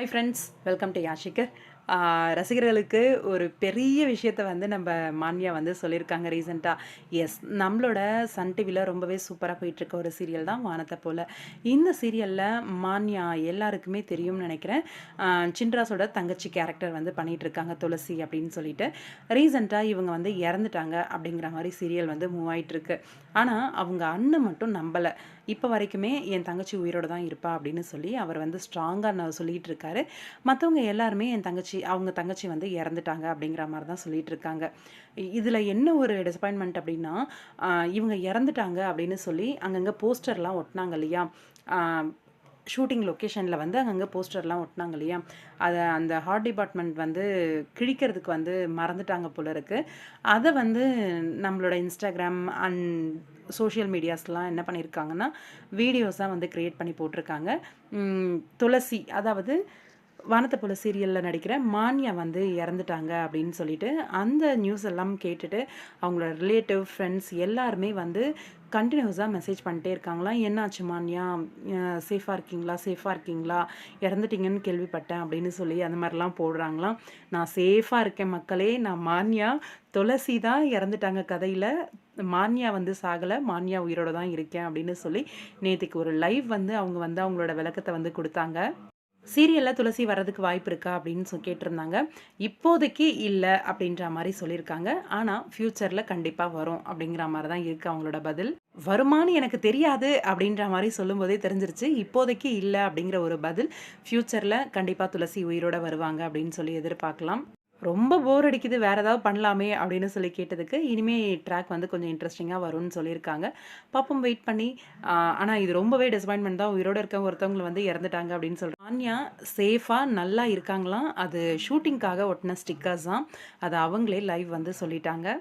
Hi friends, welcome to Yashikar. ரசிகர்களுக்கு ஒரு பெரிய விஷயத்த வந்து நம்ம மான்யா வந்து சொல்லியிருக்காங்க ரீசெண்டாக. எஸ், நம்மளோட சன் டிவியில் ரொம்பவே சூப்பராக போயிட்டுருக்க ஒரு சீரியல் தான் வானத்தை போல். இந்த சீரியலில் மான்யா எல்லாருக்குமே தெரியும்னு நினைக்கிறேன். சின்ராஸோட தங்கச்சி கேரக்டர் வந்து பண்ணிகிட்ருக்காங்க, துளசி அப்படின்னு சொல்லிட்டு. ரீசெண்டாக இவங்க வந்து இறந்துட்டாங்க அப்படிங்கிற மாதிரி சீரியல் வந்து மூவ் ஆகிட்டுருக்கு. ஆனால் அவங்க அண்ணன் மட்டும் நம்பலை. இப்போ வரைக்குமே என் தங்கச்சி உயிரோடு தான் இருப்பா அப்படின்னு சொல்லி அவர் வந்து ஸ்ட்ராங்காக சொல்லிகிட்டு இருக்காரு. மற்றவங்க எல்லாருமே அவங்க தங்கச்சி வந்து இறந்துட்டாங்க அப்படிங்கிற மாதிரி தான் சொல்லிட்டு இருக்காங்க. இதில் என்ன ஒரு டிசப்பாயின்மெண்ட் அப்படின்னா, இவங்க இறந்துட்டாங்க அப்படின்னு சொல்லி அங்கங்கே போஸ்டர்லாம் ஒட்டினாங்க இல்லையா, ஷூட்டிங் லொக்கேஷனில் வந்து அங்கங்கே போஸ்டர்லாம் ஒட்டினாங்க இல்லையா, அதை அந்த ஹார்ட் டிபார்ட்மெண்ட் வந்து கிழிக்கிறதுக்கு வந்து மறந்துட்டாங்க போல இருக்குது. அதை வந்து நம்மளோட இன்ஸ்டாகிராம் அண்ட் சோஷியல் மீடியாஸ்லாம் என்ன பண்ணியிருக்காங்கன்னா, வீடியோஸாக வந்து க்ரியேட் பண்ணி போட்டிருக்காங்க. துளசி, அதாவது வானத்தை போல சீரியலில் நடிக்கிற மான்யா வந்து இறந்துட்டாங்க அப்படின்னு சொல்லிட்டு அந்த நியூஸ் எல்லாம் கேட்டுட்டு அவங்களோட ரிலேட்டிவ் ஃப்ரெண்ட்ஸ் எல்லாருமே வந்து கண்டினியூஸாக மெசேஜ் பண்ணிட்டே இருக்காங்களாம். என்னாச்சு மான்யா, சேஃபாக இருக்கீங்களா, இறந்துட்டீங்கன்னு கேள்விப்பட்டேன் அப்படின்னு சொல்லி அந்த மாதிரிலாம் போடுறாங்களாம். நான் சேஃபாக இருக்கேன் மக்களே, நான் மான்யா, துளசி தான் இறந்துட்டாங்க கதையில், மான்யா வந்து சாகலை, மான்யா உயிரோட தான் இருக்கேன் அப்படின்னு சொல்லி நேற்றுக்கு ஒரு லைவ் வந்து அவங்க வந்து அவங்களோட விளக்கத்தை வந்து கொடுத்தாங்க. சீரியலில் துளசி வர்றதுக்கு வாய்ப்பு இருக்கா அப்படின்னு கேட்டிருந்தாங்க. இப்போதைக்கு இல்லை அப்படின்ற மாதிரி சொல்லியிருக்காங்க. ஆனால் ஃப்யூச்சரில் கண்டிப்பாக வரும் அப்படிங்கிற மாதிரி தான் இருக்குது அவங்களோட பதில். வருமானு எனக்கு தெரியாது அப்படின்ற மாதிரி சொல்லும்போதே தெரிஞ்சிருச்சு. இப்போதைக்கு இல்லை அப்படிங்கிற ஒரு பதில். ஃப்யூச்சரில் கண்டிப்பாக துளசி உயிரோட வருவாங்க அப்படின்னு சொல்லி எதிர்பார்க்கலாம். ரொம்ப போர் அடிக்குது, வேறு ஏதாவது பண்ணலாமே அப்படின்னு சொல்லி கேட்டதுக்கு, இனிமேல் ட்ராக் வந்து கொஞ்சம் இன்ட்ரெஸ்டிங்காக வரும்னு சொல்லியிருக்காங்க. பாப்போம், வெயிட் பண்ணி. ஆனால் இது ரொம்பவே டிசப்பாயின்மெண்ட் தான். உயிரோடு இருக்கவங்க ஒருத்தவங்களை வந்து இறந்துட்டாங்க அப்படின்னு சொல்கிறாங்க. ஆன்யா சேஃபாக நல்லா இருக்காங்களாம். அது ஷூட்டிங்காக ஒட்டின ஸ்டிக்கர்ஸ் தான். அதை அவங்களே லைவ் வந்து சொல்லிட்டாங்க.